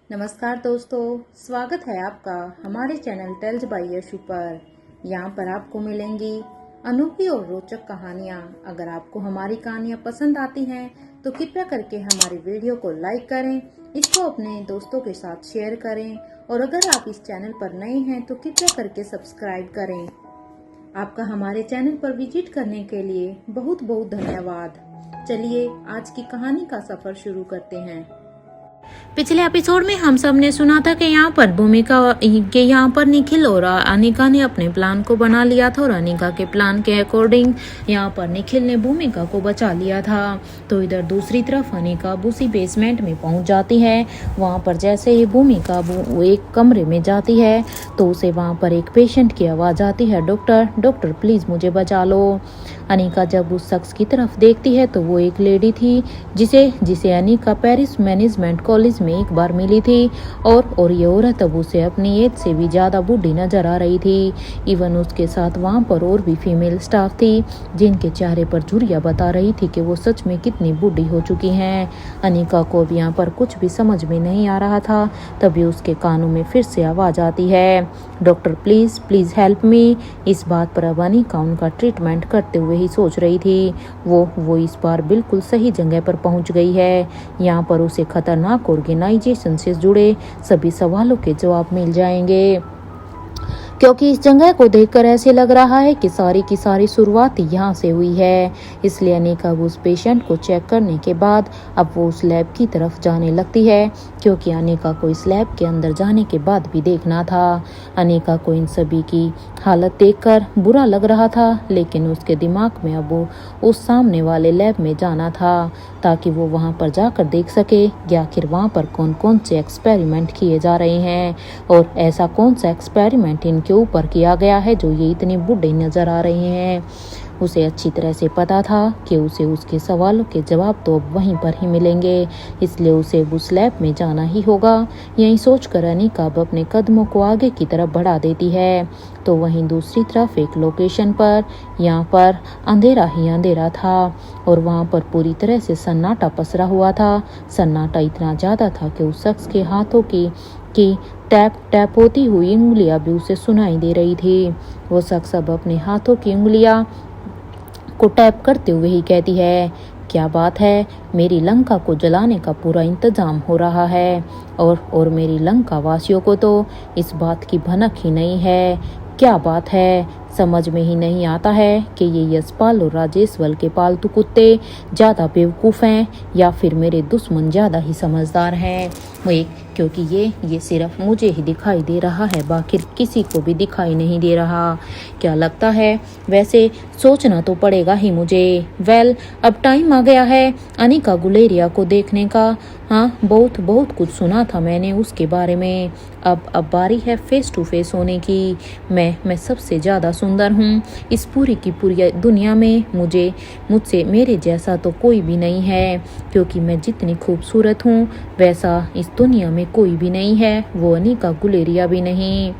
नमस्कार दोस्तों, स्वागत है आपका हमारे चैनल टेल्स बाय यशु पर। यहाँ पर आपको मिलेंगी अनोखी और रोचक कहानियाँ। अगर आपको हमारी कहानियाँ पसंद आती हैं तो कृपया करके हमारी वीडियो को लाइक करें, इसको अपने दोस्तों के साथ शेयर करें और अगर आप इस चैनल पर नए हैं तो कृपया करके सब्सक्राइब करें। आपका हमारे चैनल पर विजिट करने के लिए बहुत बहुत धन्यवाद। चलिए आज की कहानी का सफर शुरू करते हैं। पिछले एपिसोड में हम सब ने सुना था कि यहाँ पर भूमिका के यहाँ पर निखिल और अनिका ने अपने प्लान को बना लिया था और अनिका के प्लान के अकॉर्डिंग यहाँ पर निखिल ने भूमिका को बचा लिया था। तो इधर दूसरी तरफ अनिका उसी बेसमेंट में पहुंच जाती है। वहाँ पर जैसे ही भूमिका वो एक कमरे में जाती है तो उसे वहाँ पर एक पेशेंट की आवाज़ आती है, डॉक्टर डॉक्टर प्लीज़ मुझे बचा लो। अनिका जब उस शख्स की तरफ देखती है तो वो एक लेडी थी जिसे अनिका पेरिस मैनेजमेंट कॉलेज में एक बार मिली थी और ये औरत अब उसे अपनी एज से भी ज़्यादा बूढ़ी नजर आ रही थी। इवन उसके साथ वहाँ पर और भी फीमेल स्टाफ थी जिनके चेहरे पर झुर्रियाँ बता रही थी कि वो सच में कितनी बूढ़ी हो चुकी हैं। अनिका को अब यहाँ पर कुछ भी समझ में नहीं आ रहा था। तभी उसके कानों में फिर से आवाज़ आती है, doctor please please help me. इस बात पर अब अनिका उनका ट्रीटमेंट करते हुए ही सोच रही थी। वो इस बार बिल्कुल सही जगह पर पहुंच गई है। यहाँ पर उसे खतरनाक ऑर्गेनाइजेशन से जुड़े सभी सवालों के जवाब मिल जाएंगे, क्योंकि इस जगह को देखकर ऐसे लग रहा है कि सारी की सारी शुरुआत यहाँ से हुई है। इसलिए अनिका उस पेशेंट को चेक करने के बाद अब वो उस लैब की तरफ जाने लगती है, क्योंकि अनिका को इस लैब के अंदर जाने के बाद भी देखना था। अनिका को इन सभी की हालत देखकर बुरा लग रहा था, लेकिन उसके दिमाग में अब वो उस सामने वाले लैब में जाना था ताकि वो वहाँ पर जाकर देख सके कि आखिर वहाँ पर कौन कौन से एक्सपेरिमेंट किए जा रहे हैं और ऐसा कौन सा एक्सपेरिमेंट इनके ऊपर किया गया है जो ये इतने बूढ़े नजर आ रहे हैं। उसे अच्छी तरह से पता था कि उसे उसके सवालों के जवाब तो अब वहीं पर ही मिलेंगे, इसलिए उसे उस लैब में जाना ही होगा। यही सोचकर अनिका अब अपने कदमों को आगे की तरफ बढ़ा देती है। तो वहीं दूसरी तरफ एक लोकेशन पर यहाँ पर अंधेरा ही अंधेरा था और वहाँ पर पूरी तरह से सन्नाटा पसरा हुआ था। सन्नाटा इतना ज़्यादा था कि उस शख्स के हाथों की टैप टैप होती हुई उंगलियां भी उसे सुनाई दे रही थी। वो शख्स अब अपने हाथों की उंगलियां को टैप करते हुए ही कहती है, क्या बात है, मेरी लंका को जलाने का पूरा इंतजाम हो रहा है और मेरी लंका वासियों को तो इस बात की भनक ही नहीं है। क्या बात है, समझ में ही नहीं आता है कि ये यशपाल और राजेश्वर के पालतू कुत्ते ज़्यादा बेवकूफ़ हैं या फिर मेरे दुश्मन ज़्यादा ही समझदार हैं। क्योंकि ये सिर्फ मुझे ही दिखाई दे रहा है, बाकी किसी को भी दिखाई नहीं दे रहा। क्या लगता है, वैसे सोचना तो पड़ेगा ही मुझे। अब टाइम आ गया है अनिका गुलेरिया को देखने का। हाँ, बहुत बहुत कुछ सुना था मैंने उसके बारे में। अब बारी है फेस टू फेस होने की। मैं सबसे ज़्यादा सुंदर हूँ इस पूरी की पूरी दुनिया में। मुझसे मेरे जैसा तो कोई भी नहीं है, क्योंकि मैं जितनी खूबसूरत हूँ वैसा इस दुनिया में कोई भी नहीं है, वो अनिका गुलेरिया भी नहीं।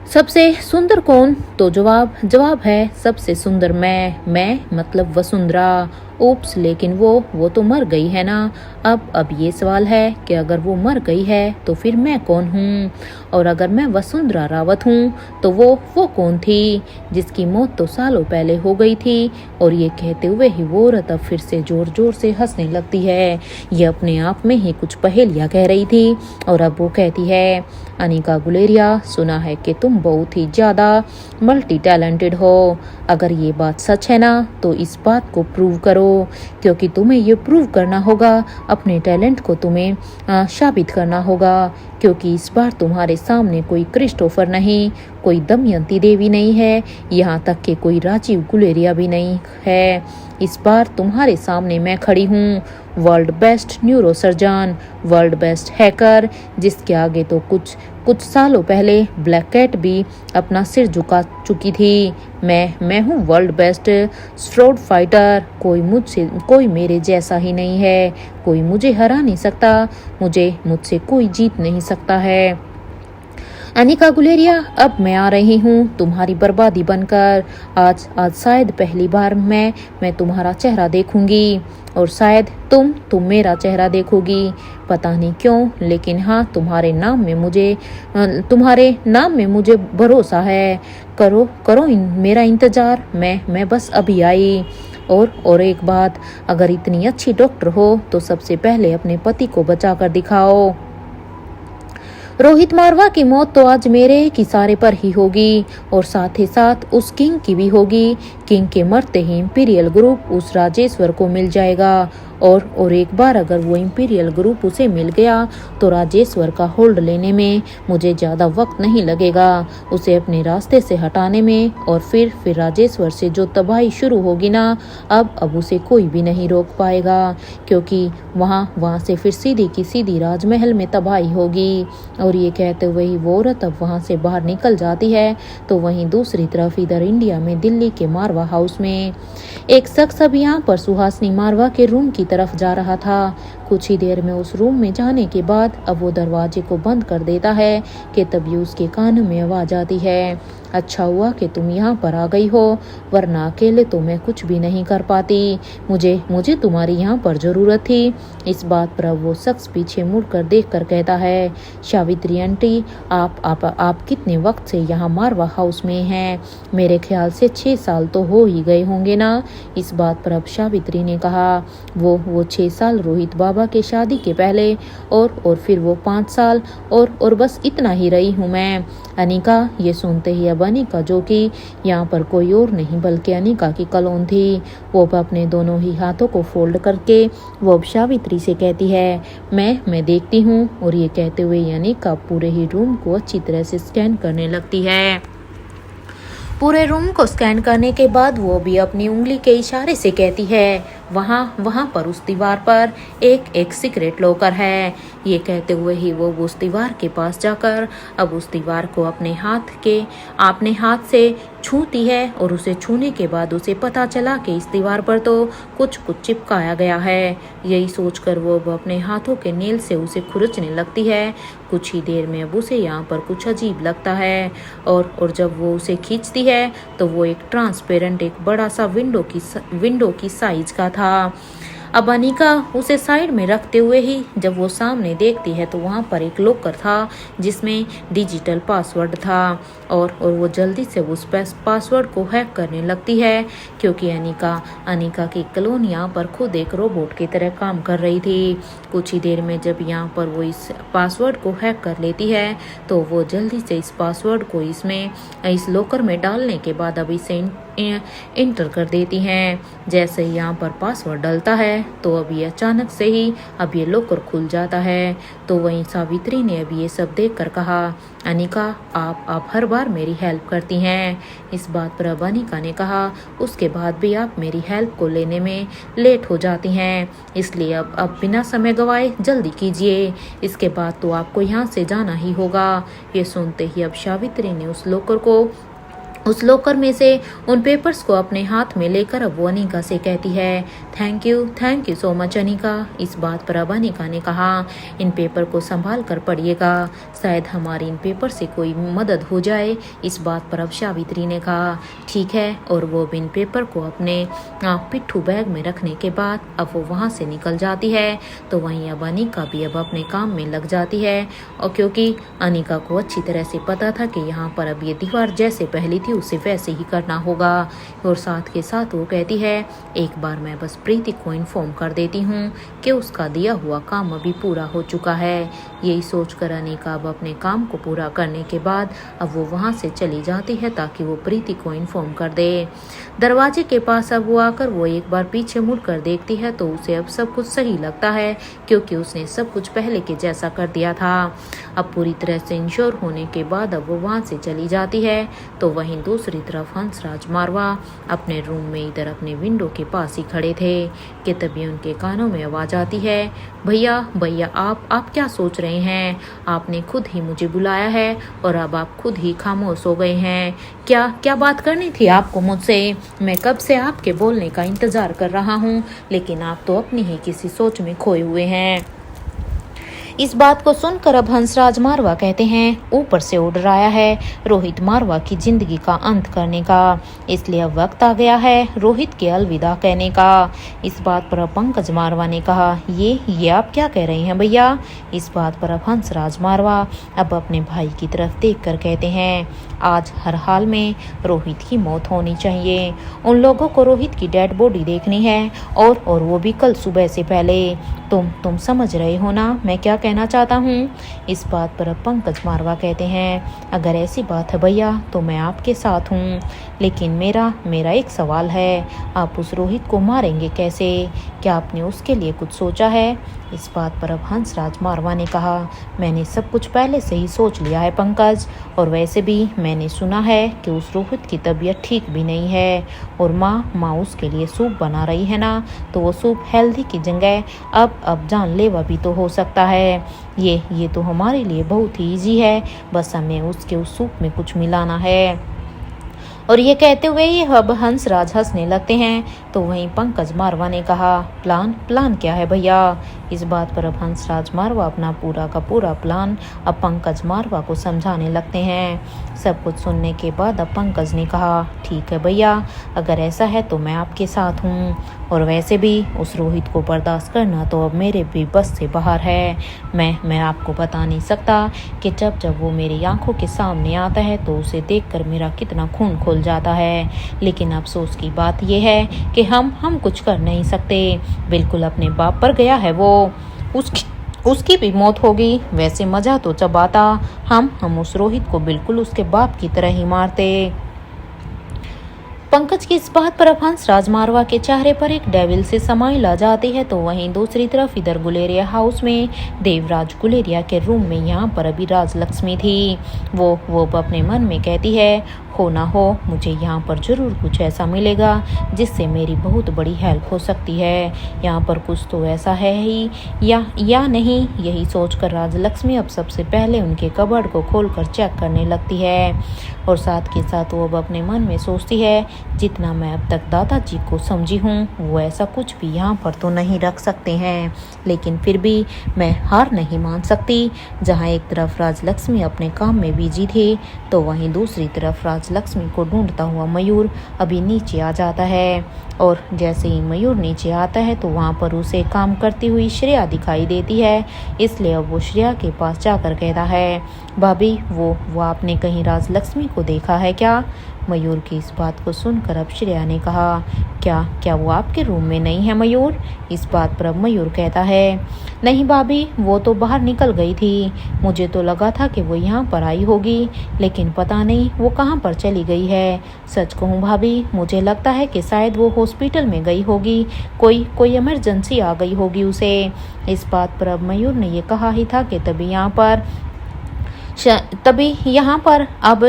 सबसे सुंदर कौन? तो जवाब है सबसे सुंदर मैं मतलब वसुंधरा। ओप्स, लेकिन वो तो मर गई है ना। अब ये सवाल है कि अगर वो मर गई है तो फिर मैं कौन हूँ, और अगर मैं वसुंधरा रावत हूँ तो वो कौन थी जिसकी मौत तो सालों पहले हो गई थी। और ये कहते हुए ही वो औरत अब फिर से जोर जोर से हंसने लगती है। ये अपने आप में ही कुछ पहेलियाँ कह रही थी और अब वो कहती है, अनिका गुलेरिया, सुना है कि तुम बहुत ही ज़्यादा मल्टी टैलेंटेड हो। अगर ये बात सच है ना तो इस बात को प्रूव करो, क्योंकि तुम्हें ये प्रूव करना होगा। अपने टैलेंट को तुम्हें साबित करना होगा, क्योंकि इस बार तुम्हारे सामने कोई क्रिस्टोफर नहीं, कोई दमयंती देवी नहीं है, यहाँ तक कि कोई राजीव गुलेरिया भी नहीं है। इस बार तुम्हारे सामने मैं खड़ी हूँ, world best neurosurgeon, world best hacker, जिसके आगे तो कुछ सालों पहले ब्लैक कैट भी अपना सिर झुका चुकी थी। मैं हूँ वर्ल्ड बेस्ट स्ट्रोड फाइटर। कोई मेरे जैसा ही नहीं है, कोई मुझे हरा नहीं सकता, मुझसे कोई जीत नहीं सकता है। अनिका गुलेरिया, अब मैं आ रही हूँ तुम्हारी बर्बादी बनकर। आज आज शायद पहली बार मैं तुम्हारा चेहरा देखूंगी और शायद तुम मेरा चेहरा देखोगी। पता नहीं क्यों, लेकिन हाँ, तुम्हारे नाम में मुझे भरोसा है। करो मेरा इंतजार। मैं बस अभी आई। और एक बात, अगर इतनी अच्छी डॉक्टर हो तो सबसे पहले अपने पति को बचा कर दिखाओ। रोहित मारवा की मौत तो आज मेरे की सारे पर ही होगी और साथ ही साथ उस किंग की भी होगी। किंग के मरते ही इंपीरियल ग्रुप उस राजेश्वर को मिल जाएगा और एक बार अगर वो इंपीरियल ग्रुप उसे मिल गया तो राजेश्वर का होल्ड लेने में मुझे ज़्यादा वक्त नहीं लगेगा, उसे अपने रास्ते से हटाने में। और फिर राजेश्वर से जो तबाही शुरू होगी ना, अब उसे कोई भी नहीं रोक पाएगा, क्योंकि वहाँ से फिर सीधी की सीधी राजमहल में तबाही होगी। और ये कहते हुए ही वो औरत अब वहाँ से बाहर निकल जाती है। तो वहीं दूसरी तरफ इधर इंडिया में दिल्ली के मारवा हाउस में एक शख्स अब यहाँ पर सुहासिनी मारवा के रूम की तरफ जा रहा था। कुछ ही देर में उस रूम में जाने के बाद अब वो दरवाजे को बंद कर देता है कि तभी उसके कानों में आवाज आती है, अच्छा हुआ कि तुम यहाँ पर आ गई हो, वरना अकेले तो मैं कुछ भी नहीं कर पाती। मुझे तुम्हारी यहाँ पर जरूरत थी। इस बात पर अब वो शख्स पीछे मुड़कर देखकर कहता है, सावित्री आंटी, आप कितने वक्त से यहाँ मारवा हाउस में हैं? मेरे ख्याल से 6 साल तो हो ही गए होंगे ना। इस बात पर अब सावित्री ने कहा, वो 6 साल रोहित बाबा के शादी के पहले और फिर वो 5 साल और बस इतना ही रही हूँ मैं। अनिका। ये सुनते ही अब अनिका, जो कि यहाँ पर कोई और नहीं बल्कि अनिका की कलोन थी, वो अपने दोनों ही हाथों को फोल्ड करके वो अब सावित्री से कहती है, मैं देखती हूँ। और ये कहते हुए अनिका पूरे ही रूम को अच्छी तरह से स्कैन करने लगती है। पूरे रूम को स्कैन करने के बाद वो भी अपनी उंगली के इशारे से कहती है, वहाँ पर उस दीवार पर एक सीक्रेट लॉकर है। ये कहते हुए ही वो उस दीवार के पास जाकर अब उस दीवार को अपने हाथ से छूती है और उसे छूने के बाद उसे पता चला कि इस दीवार पर तो कुछ चिपकाया गया है। यही सोचकर वो अपने हाथों के नेल से उसे खुरचने लगती है। कुछ ही देर में अब उसे यहाँ पर कुछ अजीब लगता है और जब वो उसे खींचती है तो वो एक ट्रांसपेरेंट, एक बड़ा सा विंडो की साइज का था। अब अनिका उसे साइड में रखते हुए ही जब वो सामने देखती है तो वहाँ पर एक लॉकर था जिसमें डिजिटल पासवर्ड था और वो जल्दी से उस पासवर्ड को हैक करने लगती है, क्योंकि अनिका की क्लोन यहाँ पर खुद एक रोबोट की तरह काम कर रही थी। कुछ ही देर में जब यहाँ पर वो इस पासवर्ड को हैक कर लेती है तो वो जल्दी से इस पासवर्ड को इस लॉकर में डालने के बाद अब इसे इंटर कर देती हैं। जैसे ही यहाँ पर पासवर्ड डलता है तो अभी अचानक से ही अब ये लॉकर खुल जाता है। तो वहीं सावित्री ने अभी ये सब देखकर कहा, अनिका, आप हर बार मेरी हेल्प करती हैं। इस बात पर अब अनिका ने कहा, उसके बाद भी आप मेरी हेल्प को लेने में लेट हो जाती हैं, इसलिए अब बिना समय गवाए जल्दी कीजिए, इसके बाद तो आपको यहाँ से जाना ही होगा। ये सुनते ही अब सावित्री ने उस लॉकर में से उन पेपर्स को अपने हाथ में लेकर अब वो अनिका से कहती है, thank you so much Anika. इस बात पर अब अनिका ने कहा, इन पेपर को संभाल कर पढ़िएगा, शायद हमारी इन पेपर से कोई मदद हो जाए। इस बात पर अब सावित्री ने कहा, ठीक है। और वो इन पेपर को अपने पिट्ठू बैग में रखने के बाद अब वो वहाँ से निकल जाती है। तो वहीं अब अनिका भी अब अपने काम में लग जाती है, और क्योंकि अनिका को अच्छी तरह से पता था कि यहाँ पर अब ये दीवार जैसे पहली थी उसे वैसे ही करना होगा। और साथ के साथ वो कहती है, एक बार मैं बस प्रीति को इन्फॉर्म कर देती हूँ कि उसका दिया हुआ काम अभी पूरा हो चुका है। यही सोचकर अनिका अब अपने काम को पूरा करने के बाद अब वो वहाँ से चली जाती है ताकि वो प्रीति को इन्फॉर्म कर दे। दरवाजे के पास अब वो आकर वो एक बार पीछे मुड़कर देखती है तो उसे अब सब कुछ सही लगता है, क्योंकि उसने सब कुछ पहले के जैसा कर दिया था। अब पूरी तरह से इंश्योर होने के बाद अब वो वहाँ से चली जाती है। तो वहीं दूसरी तरफ हंसराज मारवा अपने रूम में इधर अपने विंडो के पास ही खड़े थे कि तभी उनके कानों में आवाज आती है, भैया आप क्या सोच रहे हैं? आपने खुद ही मुझे बुलाया है और अब आप खुद ही खामोश हो गए हैं। क्या बात करनी थी आपको मुझसे? मैं कब से आपके बोलने का इंतजार कर रहा हूँ, लेकिन आप तो अपनी ही किसी सोच में खोए हुए हैं। इस बात को सुनकर अब हंसराज मारवा कहते हैं, ऊपर से ऑर्डर आया है रोहित मारवा की जिंदगी का अंत करने का, इसलिए अब वक्त आ गया है रोहित के अलविदा कहने का। इस बात पर अब पंकज मारवा ने कहा, ये आप क्या कह रहे हैं भैया। इस बात पर अब हंसराज मारवा अब अपने भाई की तरफ देखकर कहते हैं, आज हर हाल में रोहित की मौत होनी चाहिए। उन लोगों को रोहित की डेड बॉडी देखनी है और वो भी कल सुबह से पहले। तुम समझ रहे हो ना मैं क्या कहना चाहता हूँ। इस बात पर अब पंकज मारवा कहते हैं, अगर ऐसी बात है भैया तो मैं आपके साथ हूँ, लेकिन मेरा एक सवाल है, आप उस रोहित को मारेंगे कैसे? क्या आपने उसके लिए कुछ सोचा है? इस बात पर अब हंसराज मारवा ने कहा, मैंने सब कुछ पहले से ही सोच लिया है पंकज, और वैसे भी मैंने सुना है कि उस रोहित की तबीयत ठीक भी नहीं है, और माँ उसके लिए सूप बना रही है ना, तो वो सूप हेल्दी की जगह अब जानलेवा भी तो हो सकता है। ये तो हमारे लिए बहुत ही ईजी है, बस हमें उसके उस सूप में कुछ मिलाना है। और ये कहते हुए ही अब हंसराज हंसने लगते हैं। तो वहीं पंकज मारवा ने कहा, प्लान क्या है भैया। इस बात पर अब हंसराज मारवा अपना पूरा का पूरा प्लान अब पंकज मारवा को समझाने लगते हैं। सब कुछ सुनने के बाद अब पंकज ने कहा, ठीक है भैया, अगर ऐसा है तो मैं आपके साथ हूँ, और वैसे भी उस रोहित को बर्दाश्त करना तो अब मेरे भी बस से बाहर है। मैं आपको बता नहीं सकता कि जब वो मेरी आंखों के सामने आता है तो उसे देखकर मेरा कितना खून खोल जाता है, लेकिन अफसोस की बात यह है कि हम कुछ कर नहीं सकते। बिल्कुल अपने बाप पर गया है वो, उसकी भी मौत होगी। वैसे मजा तो जब आता हम उस रोहित को बिल्कुल उसके बाप की तरह ही मारते। पंकज की इस बात पर अब हंसराज मारवा के चेहरे पर एक डेविल से समाइल आ जाती है। तो वहीं दूसरी तरफ इधर गुलेरिया हाउस में देवराज गुलेरिया के रूम में यहाँ पर अभी राजलक्ष्मी थी। वो अपने मन में कहती है, हो ना हो मुझे यहाँ पर जरूर कुछ ऐसा मिलेगा जिससे मेरी बहुत बड़ी हेल्प हो सकती है। यहाँ पर कुछ तो ऐसा है ही या नहीं, यही सोचकर राजलक्ष्मी अब सबसे पहले उनके कबर्ड को खोलकर चेक करने लगती है, और साथ के साथ वो अब अपने मन में सोचती है, जितना मैं अब तक दादाजी को समझी हूँ वो ऐसा कुछ भी यहाँ पर तो नहीं रख सकते हैं, लेकिन फिर भी मैं हार नहीं मान सकती। जहाँ एक तरफ राजलक्ष्मी अपने काम में बिजी थी, तो वहीं दूसरी तरफ राजलक्ष्मी को ढूंढता हुआ मयूर अभी नीचे आ जाता है, और जैसे ही मयूर नीचे आता है तो वहाँ पर उसे काम करती हुई श्रेया दिखाई देती है। इसलिए अब वो श्रेया के पास जाकर कहता है, भाभी वो आपने कहीं राजलक्ष्मी को देखा है क्या? मयूर की इस बात को सुनकर अब श्रेया ने कहा, क्या वो आपके रूम में नहीं है मयूर? इस बात पर अब मयूर कहता है, नहीं भाभी, वो तो बाहर निकल गई थी, मुझे तो लगा था कि वो यहाँ पर आई होगी, लेकिन पता नहीं वो कहाँ पर चली गई है। सच कहूँ भाभी, मुझे लगता है कि शायद वो हॉस्पिटल में गई होगी, कोई इमरजेंसी आ गई होगी उसे। इस बात पर अब मयूर ने ये कहा ही था कि तभी यहाँ पर अब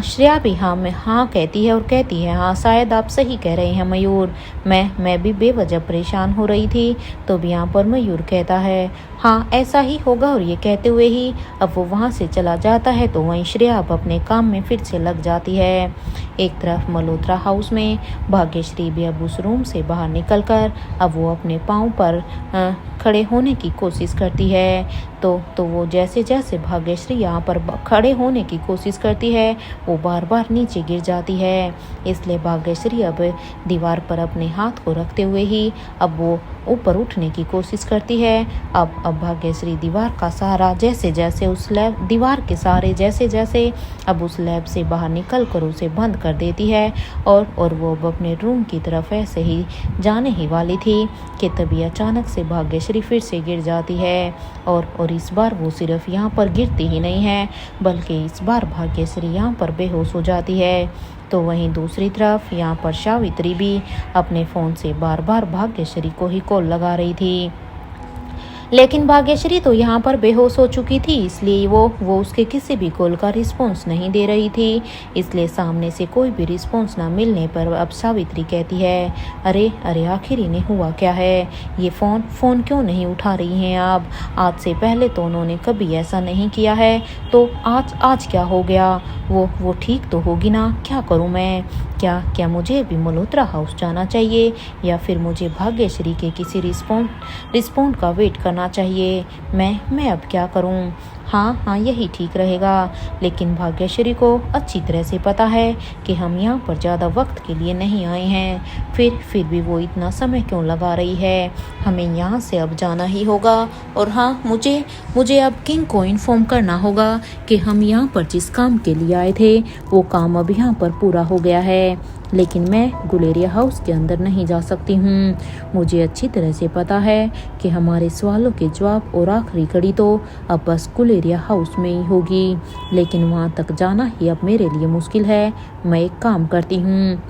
श्रेया भी हाँ कहती है, और कहती है, हाँ शायद आप सही कह रहे हैं मयूर, मैं भी बेवजह परेशान हो रही थी। तो भी यहाँ पर मयूर कहता है, हाँ ऐसा ही होगा, और ये कहते हुए ही अब वो वहाँ से चला जाता है। तो वहीं श्रेया अब अपने काम में फिर से लग जाती है। एक तरफ मल्होत्रा हाउस में भाग्यश्री भी अब उस रूम से बाहर निकलकर अब वो अपने पाँव पर खड़े होने की कोशिश करती है। तो वो जैसे जैसे भाग्यश्री यहाँ पर खड़े होने की कोशिश करती है, वो बार बार नीचे गिर जाती है। इसलिए भाग्यश्री अब दीवार पर अपने हाथ को रखते हुए ही अब वो ऊपर उठने की कोशिश करती है। अब भाग्यश्री दीवार का सहारा जैसे उस दीवार के सहारे जैसे अब उस लैब से बाहर निकल कर उसे बंद कर देती है, और वो अब अपने रूम की तरफ ऐसे ही जाने ही वाली थी कि तभी अचानक से भाग्यश्री फिर से गिर जाती है, और इस बार वो सिर्फ यहाँ पर गिरती ही नहीं है, बल्कि इस बार भाग्यश्री यहाँ पर बेहोश हो जाती है। तो वहीं दूसरी तरफ यहाँ पर सावित्री भी अपने फ़ोन से बार बार भाग्यश्री को ही कॉल लगा रही थी, लेकिन भाग्यश्री तो यहाँ पर बेहोश हो चुकी थी, इसलिए वो उसके किसी भी कॉल का रिस्पॉन्स नहीं दे रही थी। इसलिए सामने से कोई भी रिस्पॉन्स ना मिलने पर अब सावित्री कहती है, अरे आखिर इन्हें हुआ क्या है, ये फ़ोन क्यों नहीं उठा रही हैं आप? आज से पहले तो उन्होंने कभी ऐसा नहीं किया है, तो आज क्या हो गया? वो ठीक तो होगी ना? क्या करूँ मैं? क्या क्या मुझे भी मल्होत्रा हाउस जाना चाहिए या फिर मुझे भाग्यश्री के किसी रिस्पॉन्ड का वेट करना चाहिए? मैं अब क्या करूं? हाँ यही ठीक रहेगा। लेकिन भाग्यश्री को अच्छी तरह से पता है कि हम यहाँ पर ज़्यादा वक्त के लिए नहीं आए हैं। फिर भी वो इतना समय क्यों लगा रही है? हमें यहाँ से अब जाना ही होगा। और हाँ, मुझे अब किंग को इन्फॉर्म करना होगा कि हम यहाँ पर जिस काम के लिए आए थे वो काम अब यहाँ पर पूरा हो गया है। लेकिन मैं गुलेरिया हाउस के अंदर नहीं जा सकती हूँ। मुझे अच्छी तरह से पता है कि हमारे सवालों के जवाब और आखिरी कड़ी तो अब बस गुलेरिया हाउस में ही होगी। लेकिन वहाँ तक जाना ही अब मेरे लिए मुश्किल है। मैं एक काम करती हूँ,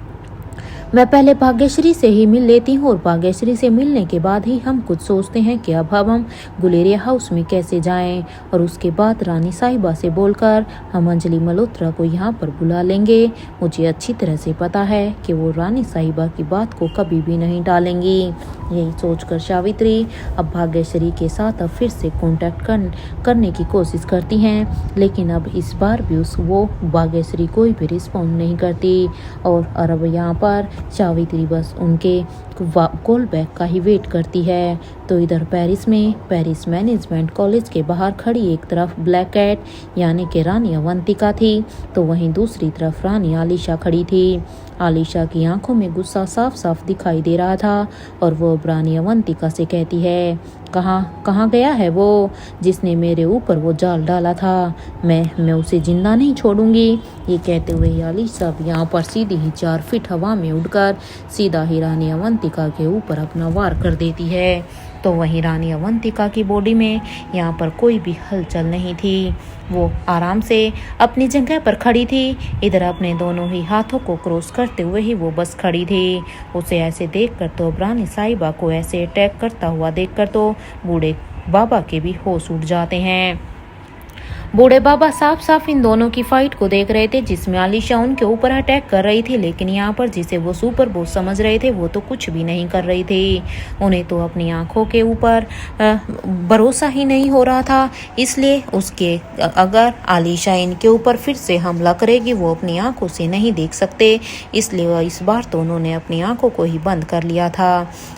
मैं पहले भाग्यश्री से ही मिल लेती हूँ और भाग्यश्री से मिलने के बाद ही हम कुछ सोचते हैं कि अब हम गुलेरिया हाउस में कैसे जाएं। और उसके बाद रानी साहिबा से बोलकर हम अंजलि मल्होत्रा को यहाँ पर बुला लेंगे। मुझे अच्छी तरह से पता है कि वो रानी साहिबा की बात को कभी भी नहीं टालेंगी। यही सोचकर सावित्री अब भाग्यश्री के साथ अब फिर से कॉन्टैक्ट करने की कोशिश करती हैं। लेकिन अब इस बार भी वो भाग्यश्री कोई भी रिस्पॉन्ड नहीं करती। और अब यहाँ पर सावित्री बस उनके कॉल बैक का ही वेट करती है। तो इधर पेरिस मैनेजमेंट कॉलेज के बाहर खड़ी एक तरफ ब्लैक कैट यानी कि रानी अवंतिका थी, तो वहीं दूसरी तरफ रानी आलिशा खड़ी थी। आलिशा की आंखों में गुस्सा साफ साफ दिखाई दे रहा था और वो रानी अवंतिका से कहती है, कहाँ गया है वो जिसने मेरे ऊपर वो जाल डाला था? मैं उसे जिंदा नहीं छोड़ूंगी। ये कहते हुए आलिशा भी यहाँ पर सीधी ही 4 फीट हवा में उड़कर सीधा ही रानी अवंतिका के ऊपर अपना वार कर देती है। तो वहीं रानी अवंतिका की बॉडी में यहाँ पर कोई भी हलचल नहीं थी। वो आराम से अपनी जगह पर खड़ी थी। इधर अपने दोनों ही हाथों को क्रॉस करते हुए ही वो बस खड़ी थी। उसे ऐसे देखकर तो रानी साहिबा को ऐसे अटैक करता हुआ देखकर तो बूढ़े बाबा के भी होश उड़ जाते हैं। बूढ़े बाबा साफ साफ इन दोनों की फाइट को देख रहे थे, जिसमें आलिशा उनके ऊपर अटैक कर रही थी। लेकिन यहाँ पर जिसे वो सुपर बॉस समझ रहे थे वो तो कुछ भी नहीं कर रही थी। उन्हें तो अपनी आंखों के ऊपर भरोसा ही नहीं हो रहा था। इसलिए उसके अगर आलिशा इनके ऊपर फिर से हमला करेगी वो अपनी आंखों से नहीं देख सकते। इसलिए इस बार तो उन्होंने अपनी आंखों को ही बंद कर लिया था।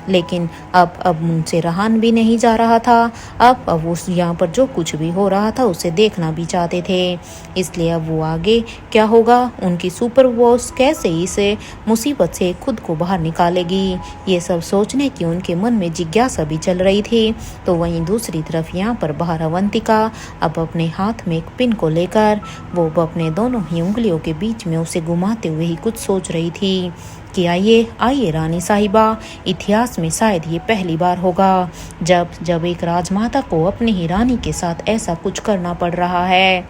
लेकिन अब उनसे रहान भी नहीं जा रहा था। अब उस यहाँ पर जो कुछ भी हो रहा था उसे देखना भी चाहते थे। इसलिए अब वो आगे क्या होगा, उनकी सुपर बॉस कैसे इस मुसीबत से खुद को बाहर निकालेगी, ये सब सोचने की उनके मन में जिज्ञासा भी चल रही थी। तो वहीं दूसरी तरफ यहाँ पर बाहर अवंतिका अब अपने हाथ में एक पिन को लेकर वो अपने दोनों ही उंगलियों के बीच में उसे घुमाते हुए ही कुछ सोच रही थी कि आइए रानी साहिबा, इतिहास में शायद ये पहली बार होगा जब एक राजमाता को अपनी ही रानी के साथ ऐसा कुछ करना पड़ रहा है।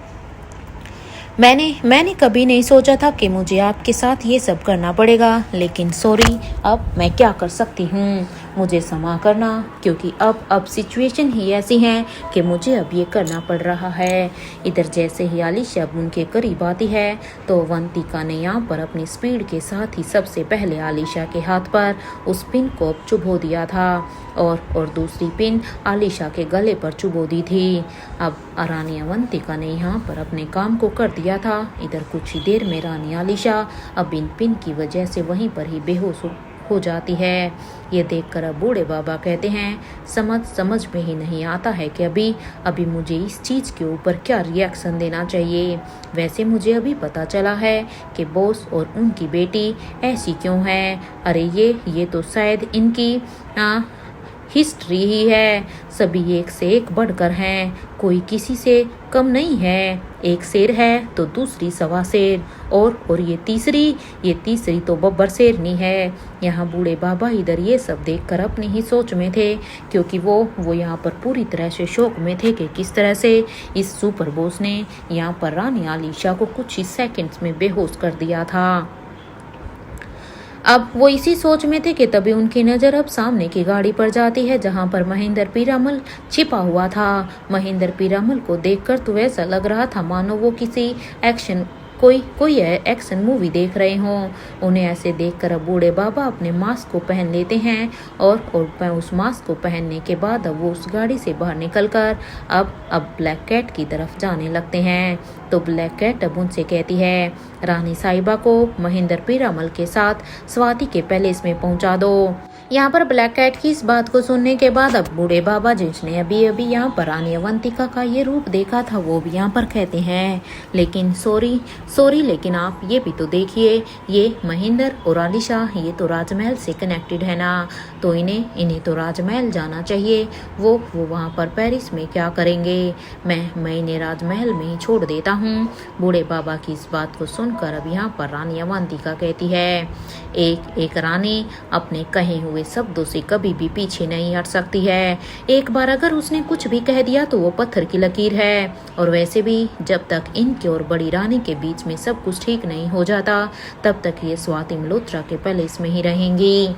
मैंने कभी नहीं सोचा था कि मुझे आपके साथ ये सब करना पड़ेगा, लेकिन सॉरी, अब मैं क्या कर सकती हूँ, मुझे क्षमा करना, क्योंकि अब सिचुएशन ही ऐसी है कि मुझे अब ये करना पड़ रहा है। इधर जैसे ही आलिशा उनके करीब आती है तो अवंतिका ने यहाँ पर अपनी स्पीड के साथ ही सबसे पहले आलिशा के हाथ पर उस पिन को चुभो दिया था और दूसरी पिन आलिशा के गले पर चुभो दी थी। अब रानी अवंतिका ने यहाँ पर अपने काम को कर दिया था। इधर कुछ ही देर में रानी आलिशा अब इन पिन की वजह से वहीं पर ही बेहोश हो जाती है। ये देखकर अब बूढ़े बाबा कहते हैं, समझ में ही नहीं आता है कि अभी मुझे इस चीज़ के ऊपर क्या रिएक्शन देना चाहिए। वैसे मुझे अभी पता चला है कि बॉस और उनकी बेटी ऐसी क्यों है। अरे ये तो शायद इनकी हिस्ट्री ही है। सभी एक से एक बढ़कर हैं, कोई किसी से कम नहीं है। एक शेर है तो दूसरी सवा शेर और ये तीसरी तो बब्बर शेरनी है। यहाँ बूढ़े बाबा इधर ये सब देखकर अपनी ही सोच में थे, क्योंकि वो यहाँ पर पूरी तरह से शौक में थे कि किस तरह से इस सुपर बॉस ने यहाँ पर रानी आलिशा को कुछ ही सेकंड्स में बेहोश कर दिया था। अब वो इसी सोच में थे कि तभी उनकी नज़र अब सामने की गाड़ी पर जाती है, जहां पर महेंद्र पीरामल छिपा हुआ था। महेंद्र पीरामल को देखकर तो ऐसा लग रहा था मानो वो किसी एक्शन कोई कोई एक्शन मूवी देख रहे हों। उन्हें ऐसे देखकर अब बूढ़े बाबा अपने मास्क को पहन लेते हैं और उस मास्क को पहनने के बाद अब वो उस गाड़ी से बाहर निकलकर अब ब्लैक कैट की तरफ जाने लगते हैं। तो ब्लैक कैट अब उनसे कहती है, रानी साहिबा को महेंद्र पीरामल के साथ स्वाति के पैलेस में पहुंचा दो। यहाँ पर ब्लैक कैट की इस बात को सुनने के बाद अब बूढ़े बाबा जिसने अभी अभी यहाँ पर रानी अवंतिका का ये रूप देखा था वो भी यहाँ पर कहते हैं, लेकिन सॉरी लेकिन आप ये भी तो देखिए, ये महेंद्र और आलिशा ये तो राजमहल से कनेक्टेड है ना, तो इन्हें तो राजमहल जाना चाहिए। वो वहाँ पर पेरिस में क्या करेंगे, मैं इन्हें राजमहल में ही छोड़ देता हूँ। बूढ़े बाबा की इस बात को सुनकर अब यहाँ पर रानी अवंतिका कहती है, एक रानी अपने कहे हुए शब्दों से कभी भी पीछे नहीं हट सकती है। एक बार अगर उसने कुछ भी कह दिया तो वो पत्थर की लकीर है। और वैसे भी जब तक इनके और बड़ी रानी के बीच में सब कुछ ठीक नहीं हो जाता तब तक ये स्वाति मल्होत्रा के पैलेस में ही रहेंगी,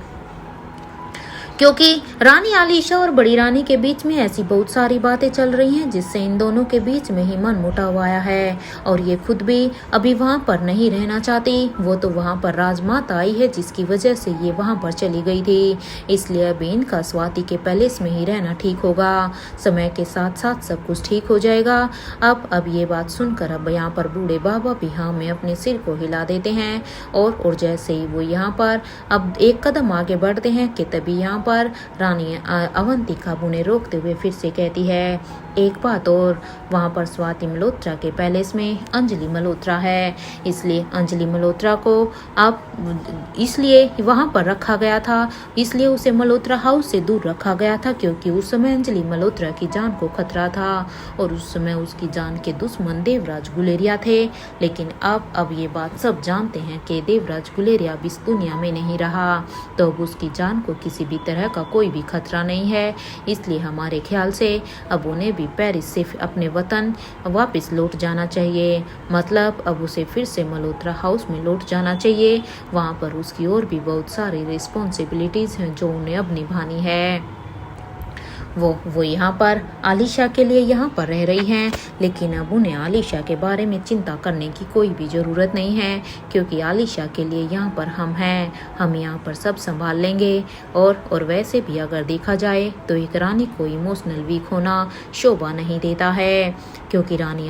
क्योंकि रानी आलिशा और बड़ी रानी के बीच में ऐसी बहुत सारी बातें चल रही हैं जिससे इन दोनों के बीच में ही मनमुटाव आया है। और ये खुद भी अभी वहां पर नहीं रहना चाहती, वो तो वहां पर राजमाता आई है जिसकी वजह से ये वहां पर चली गई थी। इसलिए अभी इनका स्वाति के पैलेस में ही रहना ठीक होगा। समय के साथ साथ सब कुछ ठीक हो जाएगा। अब ये बात सुनकर अब यहाँ पर बूढ़े बाबा भी हाँ में अपने सिर को हिला देते हैं और जैसे ही वो यहाँ पर अब एक कदम आगे बढ़ते हैं कि तभी यहाँ पर रानी अवंतिका उन्हें रोकते हुए फिर से कहती है, एक बात और, वहाँ पर स्वाति मल्होत्रा के पैलेस में अंजलि मल्होत्रा है, इसलिए अंजलि मल्होत्रा को अब इसलिए वहाँ पर रखा गया था, इसलिए उसे मल्होत्रा हाउस से दूर रखा गया था क्योंकि उस समय अंजलि मल्होत्रा की जान को खतरा था और उस समय उसकी जान के दुश्मन देवराज गुलेरिया थे। लेकिन अब ये बात सब जानते हैं कि देवराज गुलेरिया अब इस दुनिया में नहीं रहा, तो अब उसकी जान को किसी भी तरह का कोई भी खतरा नहीं है। इसलिए हमारे ख्याल से अब उन्हें भी पेरिस से अपने वतन वापस लौट जाना चाहिए, मतलब अब उसे फिर से मल्होत्रा हाउस में लौट जाना चाहिए। वहाँ पर उसकी और भी बहुत सारी रिस्पॉन्सिबिलिटीज हैं जो उन्हें अब निभानी है। वो यहाँ पर आलिशा के लिए यहाँ पर रह रही हैं, लेकिन अब उन्हें आलिशा के बारे में चिंता करने की कोई भी ज़रूरत नहीं है क्योंकि आलिशा के लिए यहाँ पर हम हैं, हम यहाँ पर सब संभाल लेंगे। और वैसे भी अगर देखा जाए तो एक रानी को इमोशनल वीक होना शोभा नहीं देता है, क्योंकि रानी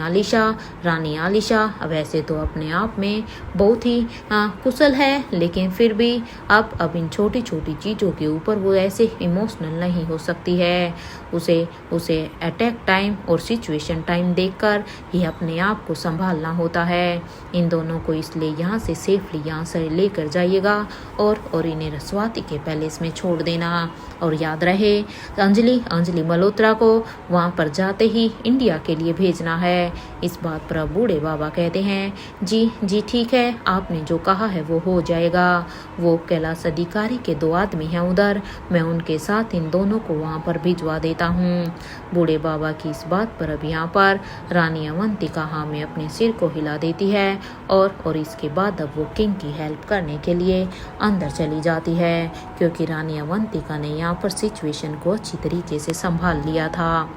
आलिशा वैसे तो अपने आप में बहुत ही कुशल है, लेकिन फिर भी अब इन छोटी छोटी चीज़ों के ऊपर वो ऐसे इमोशनल नहीं हो सकती है। उसे अटैक टाइम और सिचुएशन टाइम देखकर ही अपने आप को संभालना होता है। इन दोनों को इसलिए यहाँ से सेफली यहाँ से लेकर जाइएगा और इन्हें स्वाति के पैलेस में छोड़ देना। और याद रहे अंजलि मल्होत्रा को वहाँ पर जाते ही इंडिया के लिए भेजना है। इस बात पर बूढ़े बाबा कहते हैं, जी ठीक है, आपने जो कहा है वो हो जाएगा। वो कैलाश अधिकारी के 2 आदमी हैं उधर, मैं उनके साथ इन दोनों को वहाँ पर भिजवा देता हूँ। बूढ़े बाबा की इस बात पर अब यहाँ पर रानी अवंतिका हाँ में अपने सिर को हिला देती है और इसके बाद अब वो किंग की हेल्प करने के लिए अंदर चली जाती है, क्योंकि रानी अवंतिका ने यहाँ पर सिचुएशन को अच्छी तरीके से संभाल लिया था।